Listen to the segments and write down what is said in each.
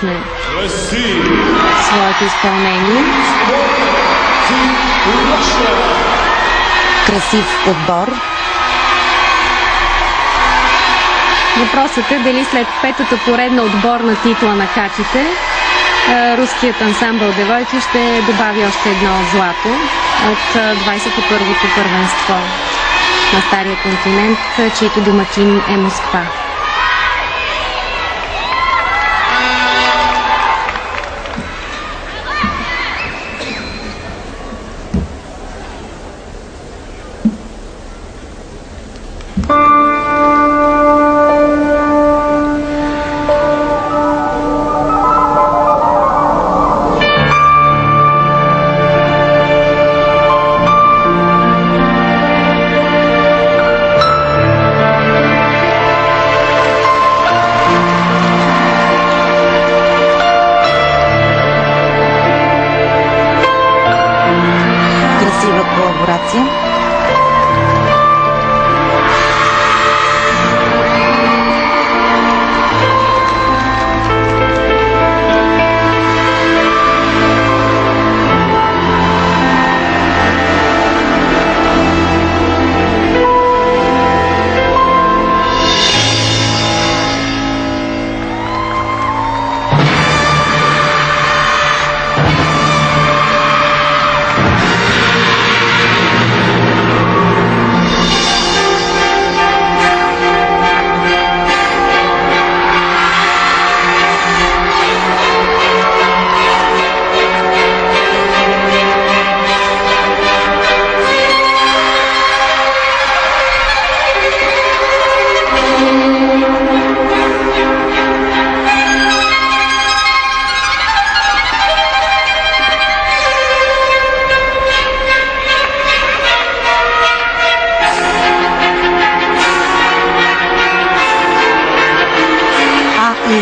започне своето изпълнение. Красив отбор. Въпросът е дали след петата поредна отборна титла на качите, руският ансамбъл Девойки ще добави още едно злато от 21-то първенство на Стария континент, чийто домакин е Москва.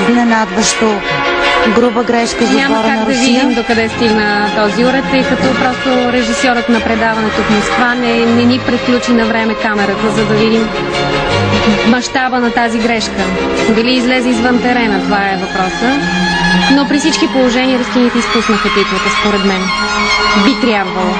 Изненадващо груба грешка за отбора на Русия. Няма как да видим докъде стигна този уред, тъй като просто режисьорът на предаването в Москва не ни предключи на време камерата, за да видим мащаба на тази грешка. Дали излезе извън терена, това е въпроса. Но при всички положения рускините изпуснаха титлата, според мен. Би трябвало.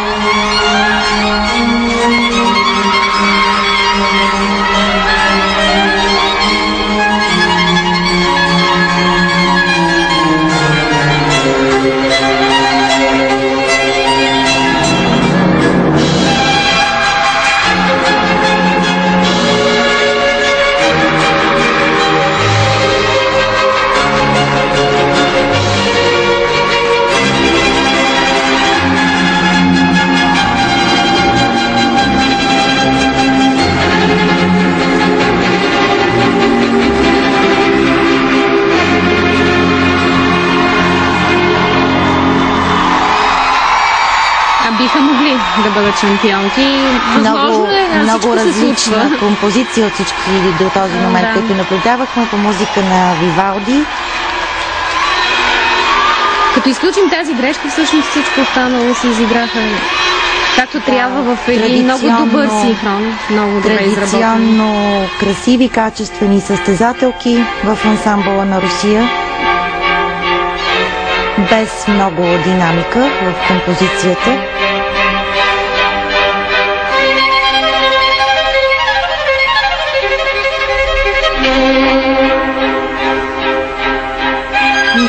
Биха могли да бъдат шампионки. Много различна композиция от всички до този момент, които наблюдавахме по музика на Вивалди. Като изключим тази грешка, всъщност всичко останало се изиграха както трябва в един много добър синхрон. Много добре изработен. Традиционно красиви, качествени състезателки в ансамбъла на Русия. Без много динамика в композицията.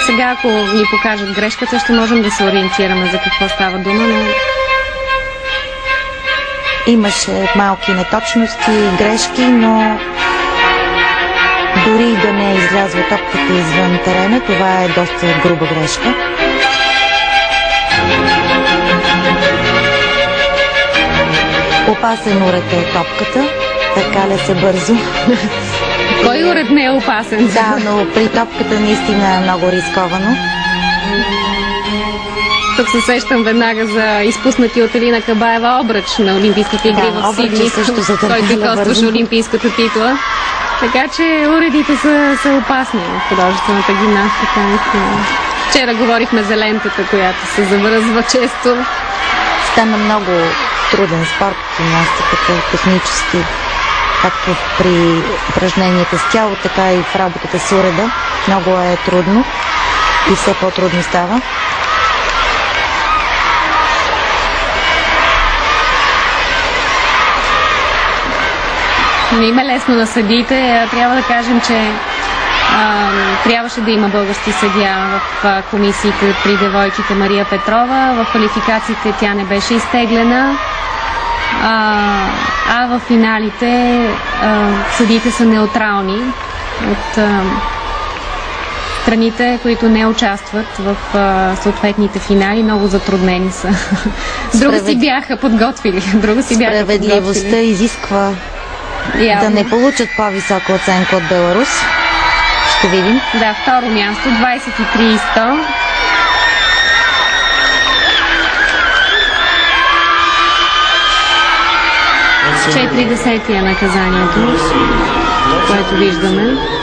Сега, ако ни покажат грешката, ще можем да се ориентираме за какво става дума, но... Имаше малки неточности и грешки, но дори да не излязва топката извън терена, това е доста груба грешка. Опасен уред е топката, така ли се бързо. Кой уред не е опасен? Да, но при топката наистина е много рисковано. Тук се сещам веднага за изпуснати от Елина Кабаева обръч на Олимпийските игри в Сидни, който костваше олимпийската титла. Така че уредите са опасни в художествената гимнастика. Вчера говорихме за лентата, която се завръзва често. Стана много труден спорт, гимнастиката, технически, както при упражненията с тяло, така и в работата с уреда. Много е трудно. и все по-трудно става. Не има лесно на съдиите. Трябва да кажем, че трябваше да има български съдия в комисиите при девойките Мария Петрова. В квалификациите тя не беше изтеглена. А в финалите съдиите са неутрални от страните, които не участват в съответните финали. Много затруднени са. Друго си бяха подготвили. Справедливостта изисква да не получат по-висока оценка от Беларус. Ще видим. Да, второ място, 23-100. 40 е наказанието, което виждаме.